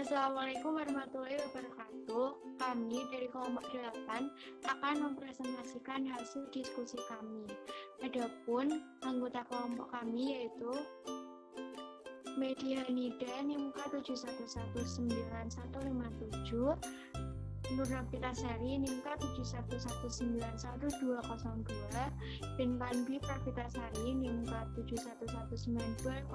Assalamualaikum warahmatullahi wabarakatuh. Kami dari kelompok 8 akan mempresentasikan hasil diskusi kami. Adapun anggota kelompok kami yaitu Medihanida Nimka 7119157, Nur Pravitasari Nimka 711911202, Pinkanbi Pravitasari Nimka 7119209,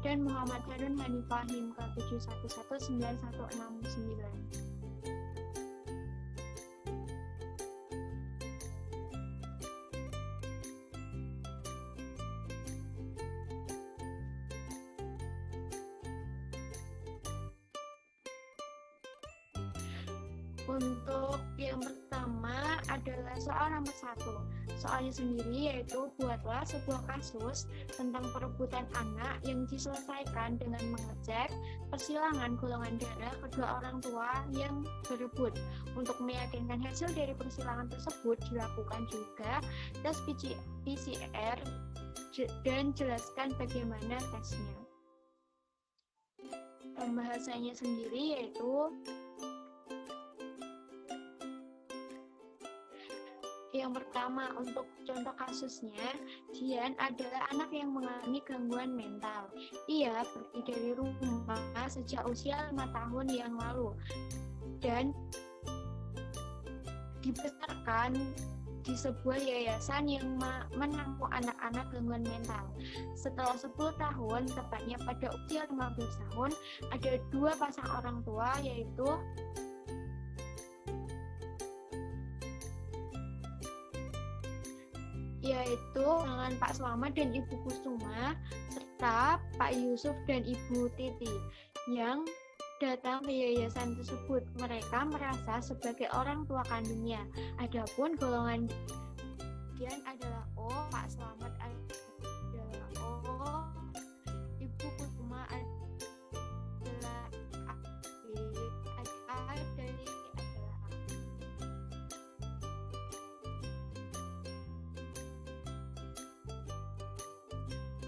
dan Muhammad Harun Hanifah Nimka 7119169. Untuk yang pertama adalah soal nomor 1. Soalnya sendiri yaitu buatlah sebuah kasus tentang perebutan anak yang diselesaikan dengan mengecek persilangan golongan darah kedua orang tua yang berebut. Untuk meyakinkan hasil dari persilangan tersebut dilakukan juga tes PCR dan jelaskan bagaimana tesnya. Pembahasannya sendiri yaitu yang pertama, untuk contoh kasusnya, Jian adalah anak yang mengalami gangguan mental. Ia pergi dari rumah sejak usia 5 tahun yang lalu dan dibesarkan di sebuah yayasan yang menampung anak-anak gangguan mental. Setelah 10 tahun, tepatnya pada usia 15 tahun, ada 2 pasang orang tua yaitu dengan Pak Slamet dan Ibu Kusuma serta Pak Yusuf dan Ibu Titi yang datang ke yayasan tersebut. Mereka merasa sebagai orang tua kandungnya. Adapun golongan Dian adalah O, Pak Slamet adalah O, Ibu Kusuma adalah A, dan adalah A.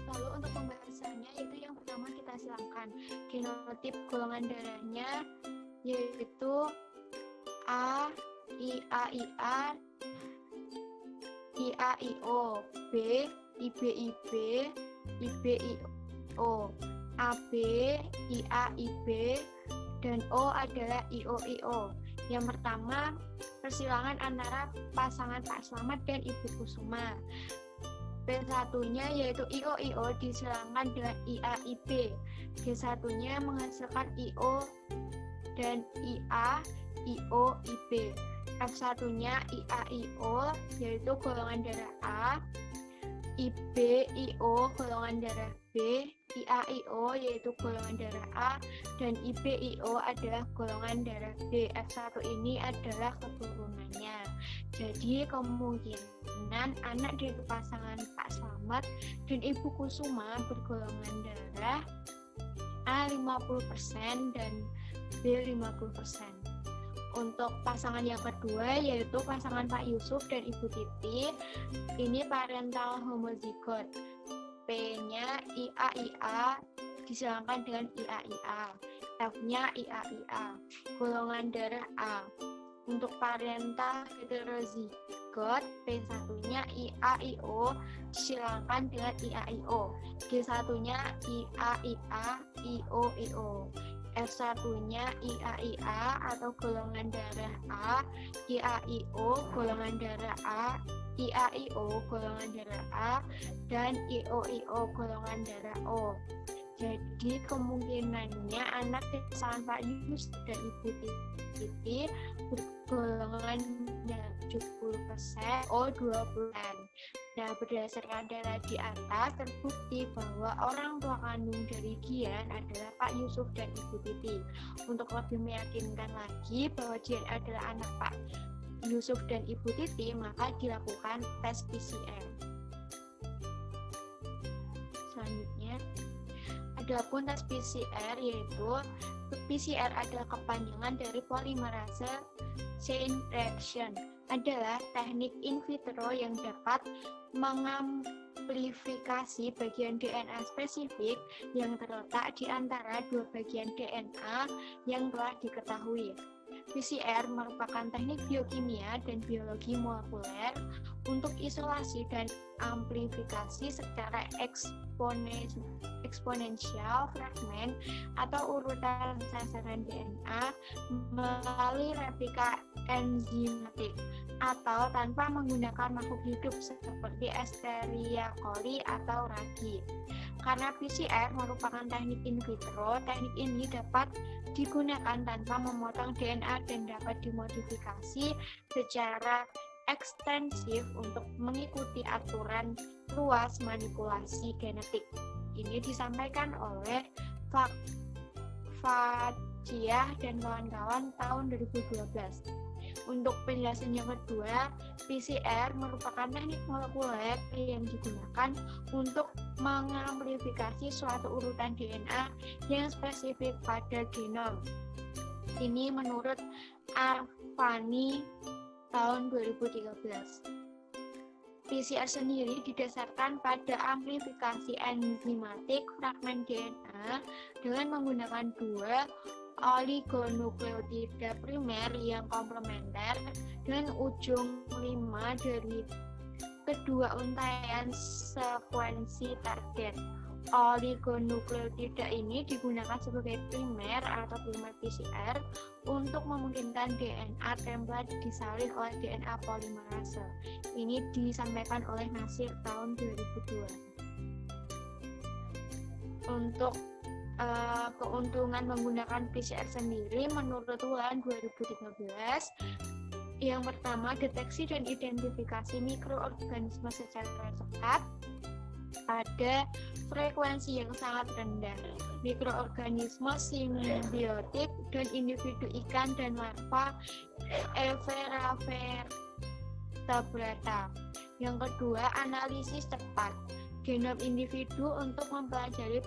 Lalu untuk pembahasannya yaitu yang pertama kita silangkan genotip golongan darahnya yaitu A, IA, IAIO, B, IBIB, IBIO, AB, IAIB, dan O adalah IOIO. Yang pertama persilangan antara pasangan Pak Slamet dan Ibu Kusuma. P1-nya yaitu IOIO disilangkan dengan IAIB. G1-nya menghasilkan IO dan IA, IOIB. F1-nya IAIO yaitu golongan darah A, IBIO golongan darah B, IAIO yaitu golongan darah A, dan IBIO adalah golongan darah B. F1 ini adalah keturunannya. Jadi kemungkinan anak dari pasangan Pak Slamet dan Ibu Kusuma bergolongan darah A 50% dan B 50%. Untuk pasangan yang kedua yaitu pasangan Pak Yusuf dan Ibu Titi, ini parental homozigot. P-nya IAIA disilangkan dengan IAIA. F-nya IAIA, golongan darah A. Untuk parental heterozigot, P1-nya IAIO disilangkan dengan IAIO. G1-nya IAIA, IOIO. F1-nya IAIA atau golongan darah A, IAIO golongan darah A, IAIO golongan darah A, dan IOIO golongan darah O. Jadi kemungkinannya anak pasangan Pak Yusuf dan Ibu Titi bergolongan 70%, O 20%. Nah, berdasarkan data di atas terbukti bahwa orang tua kandung dari Dian adalah Pak Yusuf dan Ibu Titi. Untuk lebih meyakinkan lagi bahwa Dian adalah anak Pak Yusuf dan Ibu Titi, maka dilakukan tes PCR. Selanjutnya, adapun tes PCR yaitu PCR adalah kepanjangan dari polimerase chain reaction, adalah teknik in vitro yang dapat mengamplifikasi bagian DNA spesifik yang terletak di antara dua bagian DNA yang telah diketahui. PCR merupakan teknik biokimia dan biologi molekuler untuk isolasi dan amplifikasi secara eksponensial fragmen atau urutan sasaran DNA melalui replika enzimatik atau tanpa menggunakan makhluk hidup seperti Escherichia coli atau ragi. Karena PCR merupakan teknik in vitro, teknik ini dapat digunakan tanpa memotong DNA dan dapat dimodifikasi secara ekstensif untuk mengikuti aturan luas manipulasi genetik. Ini disampaikan oleh Fajiah dan kawan-kawan tahun 2012. Untuk penjelasan yang kedua, PCR merupakan teknik molekuler yang digunakan untuk mengamplifikasi suatu urutan DNA yang spesifik pada genom. Ini menurut Arfani tahun 2013. PCR sendiri didasarkan pada amplifikasi enzimatik fragmen DNA dengan menggunakan dua oligonukleotida primer yang komplementer dengan ujung 5 dari kedua untaian sekuensi target. Oligonukleotida ini digunakan sebagai primer atau primer PCR untuk memungkinkan DNA template disalin oleh DNA polimerase. Ini disampaikan oleh Nasir tahun 2002. Untuk keuntungan menggunakan PCR sendiri menurut Wulan 2013, yang pertama, deteksi dan identifikasi mikroorganisme secara cepat pada frekuensi yang sangat rendah. Mikroorganisme simbiotik dan individu ikan dan larva Everavertebrata. Yang kedua, analisis cepat genom individu untuk mempelajari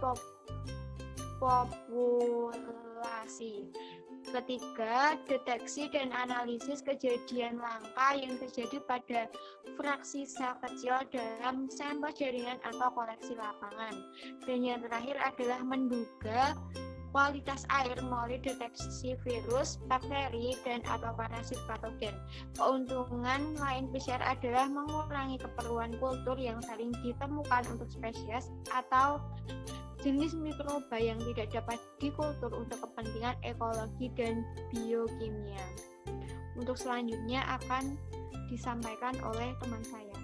populasi. Ketiga, deteksi dan analisis kejadian langka yang terjadi pada fraksi sel kecil dalam sampel jaringan atau koleksi lapangan. Dan yang terakhir adalah menduga kualitas air melalui deteksi virus, bakteri, dan atau parasit patogen. Keuntungan lain PCR adalah mengurangi keperluan kultur yang sering ditemukan untuk spesies atau jenis mikroba yang tidak dapat dikultur untuk kepentingan ekologi dan biokimia. Untuk selanjutnya akan disampaikan oleh teman saya.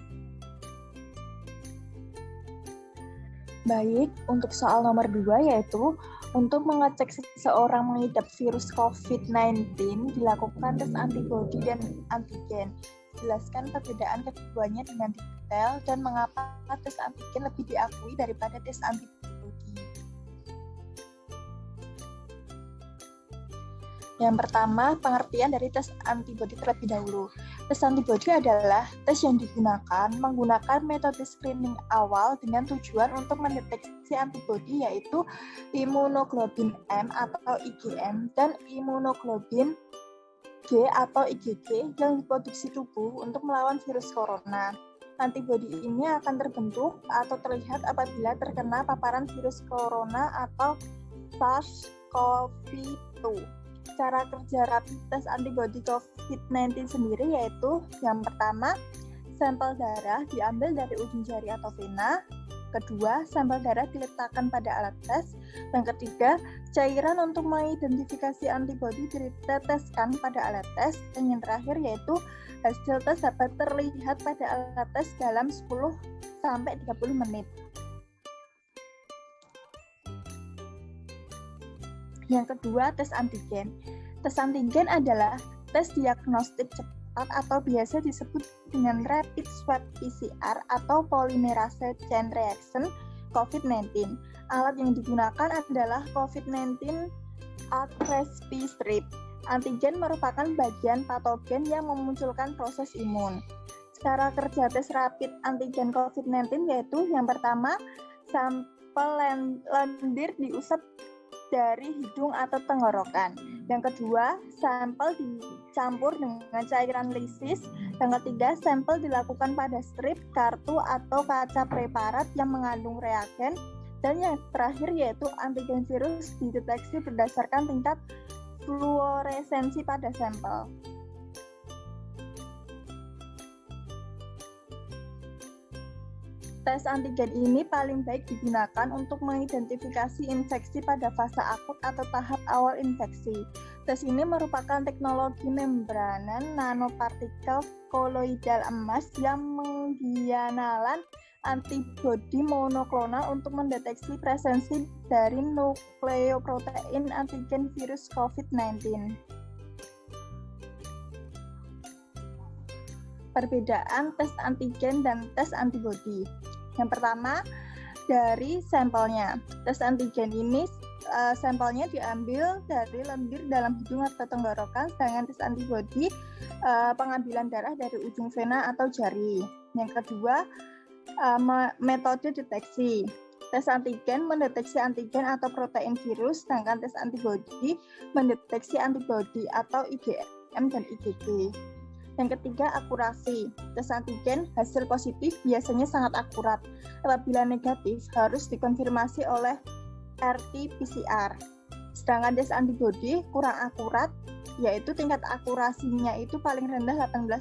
Baik, untuk soal nomor 2 yaitu untuk mengecek seseorang mengidap virus COVID-19 dilakukan tes antibodi dan antigen. Jelaskan perbedaan keduanya dengan detail dan mengapa tes antigen lebih diakui daripada tes antibodi. Yang pertama, pengertian dari tes antibodi terlebih dahulu. Tes antibodi adalah tes yang digunakan menggunakan metode screening awal dengan tujuan untuk mendeteksi antibodi yaitu imunoglobin M atau IgM dan imunoglobin G atau IgG yang diproduksi tubuh untuk melawan virus corona. Antibodi ini akan terbentuk atau terlihat apabila terkena paparan virus corona atau SARS-CoV-2. Cara kerja rapid test antibodi COVID-19 sendiri yaitu yang pertama, sampel darah diambil dari ujung jari atau vena. Kedua, sampel darah diletakkan pada alat tes. Yang ketiga, cairan untuk mengidentifikasi antibodi diteteskan pada alat tes. Dan yang terakhir yaitu hasil tes dapat terlihat pada alat tes dalam 10-30 menit. Yang kedua, tes antigen. Tes antigen adalah tes diagnostik cepat atau biasa disebut dengan rapid swab PCR atau polymerase chain reaction COVID-19. Alat yang digunakan adalah COVID-19 ART-RESP strip. Antigen merupakan bagian patogen yang memunculkan proses imun. Cara kerja tes rapid antigen COVID-19 yaitu yang pertama, sampel lendir diusap dari hidung atau tenggorokan. Yang kedua, sampel dicampur dengan cairan lisis. Yang ketiga, sampel dilakukan pada strip, kartu, atau kaca preparat yang mengandung reagen. Dan yang terakhir yaitu antigen virus dideteksi berdasarkan tingkat fluoresensi pada sampel. Tes antigen ini paling baik digunakan untuk mengidentifikasi infeksi pada fase akut atau tahap awal infeksi. Tes ini merupakan teknologi membranan nanopartikel koloidal emas yang menggianalan antibodi monoklonal untuk mendeteksi presensi dari nukleoprotein antigen virus COVID-19. Perbedaan tes antigen dan tes antibodi. Yang pertama, dari sampelnya. Tes antigen ini sampelnya diambil dari lendir dalam hidung atau tenggorokan, sedangkan tes antibodi pengambilan darah dari ujung vena atau jari. Yang kedua, metode deteksi. Tes antigen mendeteksi antigen atau protein virus, sedangkan tes antibodi mendeteksi antibodi atau IgM dan IgG. Yang ketiga, akurasi. Tes antigen hasil positif biasanya sangat akurat. Apabila negatif, harus dikonfirmasi oleh RT-PCR. Sedangkan tes antibodi kurang akurat, yaitu tingkat akurasinya itu paling rendah 18%.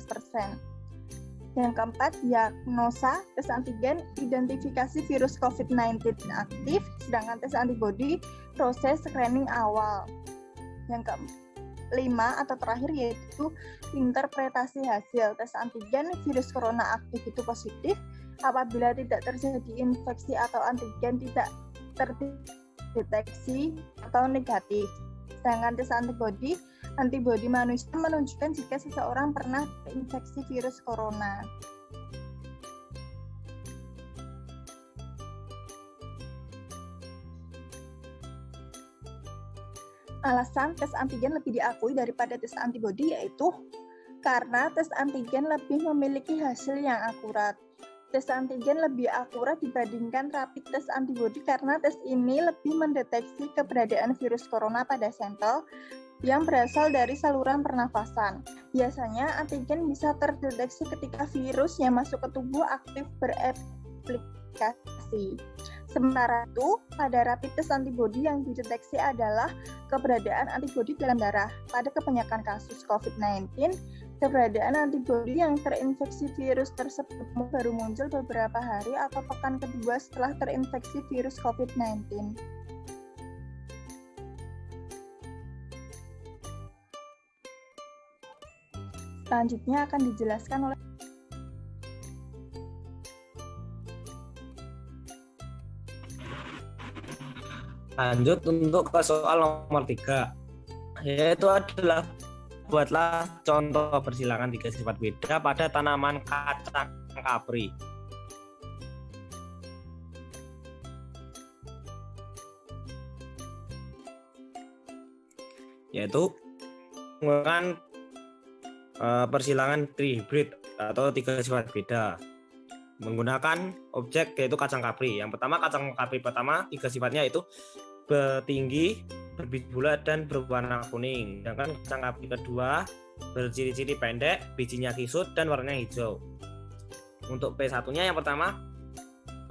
Yang keempat, diagnosa. Tes antigen identifikasi virus COVID-19 aktif, sedangkan tes antibodi proses screening awal. Yang kelima atau terakhir yaitu interpretasi hasil. Tes antigen virus corona aktif itu positif apabila tidak terjadi infeksi atau antigen tidak terdeteksi atau negatif. Sedangkan tes antibodi manusia menunjukkan jika seseorang pernah terinfeksi virus corona. Alasan tes antigen lebih diakui daripada tes antibodi yaitu karena tes antigen lebih memiliki hasil yang akurat. Tes antigen lebih akurat dibandingkan rapid tes antibodi karena tes ini lebih mendeteksi keberadaan virus corona pada sampel yang berasal dari saluran pernafasan. Biasanya antigen bisa terdeteksi ketika virus yang masuk ke tubuh aktif bereplikasi. Sementara itu, pada rapid test antibodi yang dideteksi adalah keberadaan antibodi dalam darah. Pada kebanyakan kasus COVID-19, keberadaan antibodi yang terinfeksi virus tersebut baru muncul beberapa hari atau pekan kedua setelah terinfeksi virus COVID-19. Selanjutnya akan dijelaskan oleh Lanjut untuk ke soal nomor 3, yaitu adalah buatlah contoh persilangan 3 sifat beda pada tanaman kacang kapri. Yaitu menggunakan persilangan trihybrid atau 3 sifat beda menggunakan objek yaitu kacang kapri. Yang pertama, kacang kapri pertama 3 sifatnya itu bertinggi, berbiji bulat, dan berwarna kuning. Sedangkan kacang kapri kedua berciri-ciri pendek, bijinya kisut, dan warnanya hijau. Untuk P1-nya yang pertama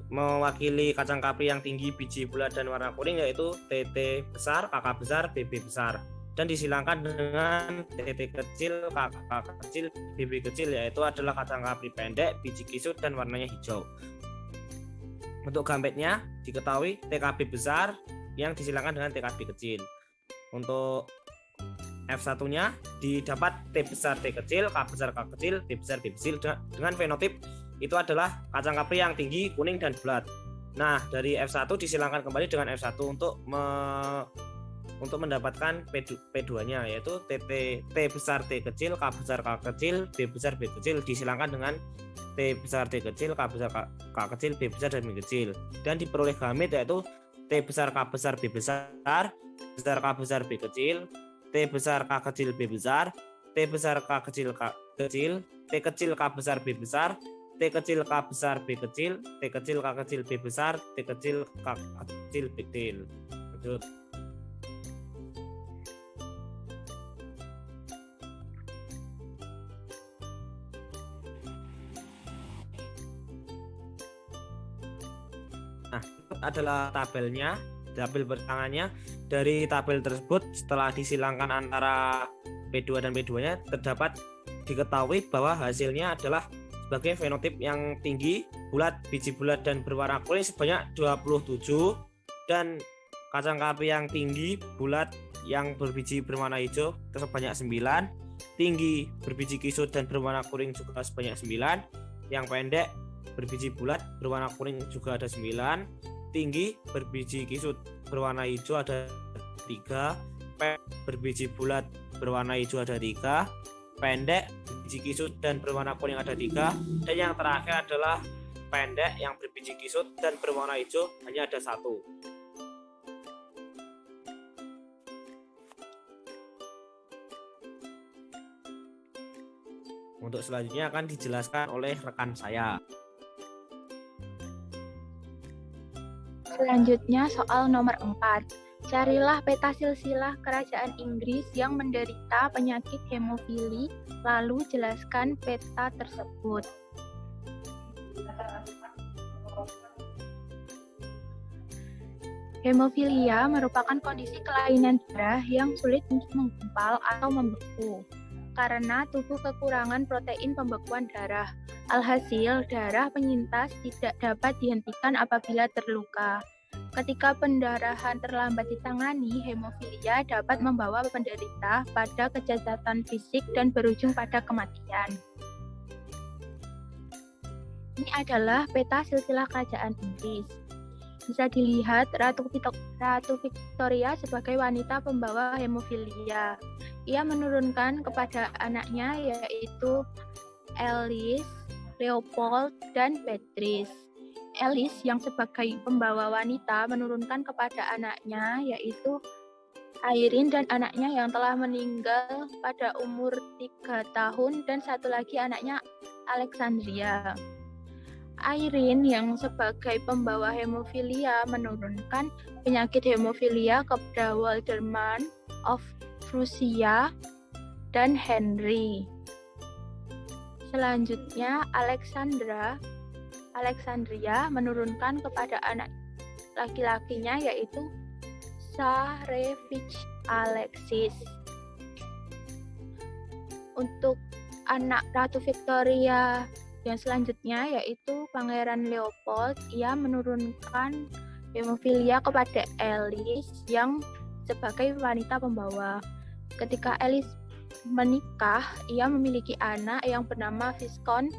mewakili kacang kapri yang tinggi, biji bulat, dan warna kuning yaitu TT besar, KK besar, BB besar. Dan disilangkan dengan TT kecil, KK kecil, BB kecil yaitu adalah kacang kapri pendek, biji kisut, dan warnanya hijau. Untuk gametnya diketahui TKB besar yang disilangkan dengan TKB kecil. Untuk F1-nya didapat T besar T kecil, K besar K kecil, B besar B kecil dengan fenotip itu adalah kacang kapri yang tinggi, kuning, dan bulat. Nah, dari F1 disilangkan kembali dengan F1 untuk mendapatkan P2-nya yaitu T besar T kecil, K besar K kecil, B besar B kecil disilangkan dengan T besar T kecil, K besar K kecil, B besar dan B kecil. Dan diperoleh gamet yaitu T besar K besar B besar, besar K besar B kecil, T besar K kecil B besar, T besar K kecil K kecil, T kecil K besar B besar, T kecil K besar B kecil, T kecil K kecil B besar, T kecil K kecil B kecil. Lanjut. adalah tabelnya, tabel bertangannya. Dari tabel tersebut setelah disilangkan antara P2 dan P2-nya terdapat diketahui bahwa hasilnya adalah sebagai fenotip yang tinggi, bulat, biji bulat dan berwarna kuning sebanyak 27 dan kacang kapri yang tinggi, bulat, yang berbiji berwarna hijau sebanyak 9, tinggi, berbiji kisut dan berwarna kuning juga sebanyak 9, yang pendek, berbiji bulat, berwarna kuning juga ada 9, tinggi, berbiji kisut, berwarna hijau ada 3, berbiji bulat, berwarna hijau ada 3, pendek, berbiji kisut dan berwarna kuning ada 3, dan yang terakhir adalah pendek yang berbiji kisut dan berwarna hijau hanya ada 1. Untuk selanjutnya akan dijelaskan oleh rekan saya. Selanjutnya soal nomor 4. Carilah peta silsilah kerajaan Inggris yang menderita penyakit hemofili, lalu jelaskan peta tersebut. Hemofilia merupakan kondisi kelainan darah yang sulit untuk menggumpal atau membeku karena tubuh kekurangan protein pembekuan darah. Alhasil, darah penyintas tidak dapat dihentikan apabila terluka. Ketika pendarahan terlambat ditangani, hemofilia dapat membawa penderita pada kecacatan fisik dan berujung pada kematian. Ini adalah peta silsilah kerajaan Inggris. Bisa dilihat Ratu Victoria sebagai wanita pembawa hemofilia. Ia menurunkan kepada anaknya yaitu Alice, Leopold, dan Beatrice. Alice yang sebagai pembawa wanita menurunkan kepada anaknya yaitu Irene dan anaknya yang telah meninggal pada umur 3 tahun dan satu lagi anaknya Alexandria. Irene yang sebagai pembawa hemofilia menurunkan penyakit hemofilia kepada Waldemar of Prussia dan Henry. Selanjutnya Alexandria menurunkan kepada anak laki-lakinya yaitu Tsarevich Alexis. Untuk anak Ratu Victoria yang selanjutnya yaitu Pangeran Leopold, ia menurunkan hemofilia kepada Alice yang sebagai wanita pembawa. Ketika Alice menikah, ia memiliki anak yang bernama Viscount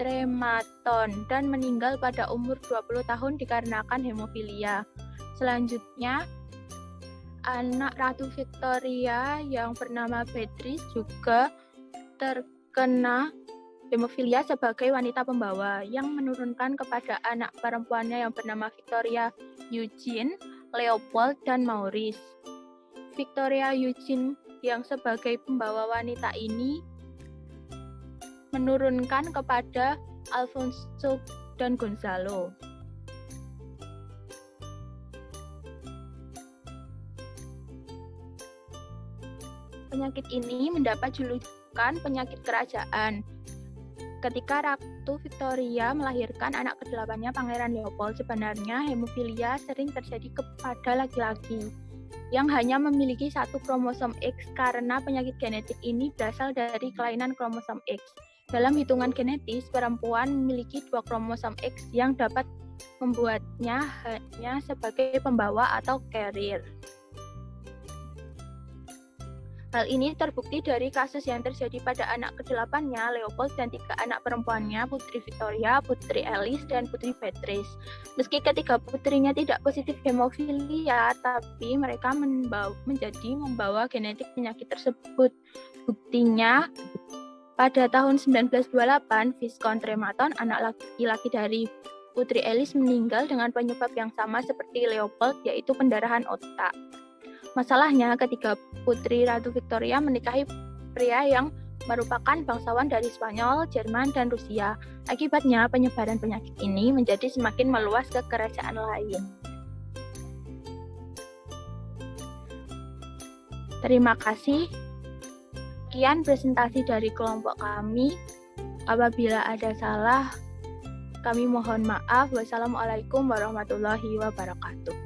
Trematon dan meninggal pada umur 20 tahun dikarenakan hemofilia. Selanjutnya, anak Ratu Victoria yang bernama Beatrice juga terkena hemofilia sebagai wanita pembawa yang menurunkan kepada anak perempuannya yang bernama Victoria Eugene, Leopold, dan Maurice. Victoria Eugene yang sebagai pembawa wanita ini menurunkan kepada Alfonso dan Gonzalo. Penyakit ini mendapat julukan penyakit kerajaan. Ketika Ratu Victoria melahirkan anak ke-8-nya Pangeran Leopold, sebenarnya hemofilia sering terjadi kepada laki-laki yang hanya memiliki satu kromosom X karena penyakit genetik ini berasal dari kelainan kromosom X. Dalam hitungan genetis, perempuan memiliki 2 kromosom X yang dapat membuatnya hanya sebagai pembawa atau carrier. Hal ini terbukti dari kasus yang terjadi pada anak ke-8-nya Leopold dan 3 anak perempuannya, Putri Victoria, Putri Alice, dan Putri Beatrice. Meski ketiga putrinya tidak positif hemofilia, tapi mereka membawa genetik penyakit tersebut. Buktinya, pada tahun 1928, Viscount Trematon, anak laki-laki dari Putri Alice, meninggal dengan penyebab yang sama seperti Leopold, yaitu pendarahan otak. Masalahnya, ketika Putri Ratu Victoria menikahi pria yang merupakan bangsawan dari Spanyol, Jerman, dan Rusia. Akibatnya, penyebaran penyakit ini menjadi semakin meluas ke kerajaan lain. Terima kasih. Sekian presentasi dari kelompok kami. Apabila ada salah, Kami mohon maaf. Wassalamualaikum warahmatullahi wabarakatuh.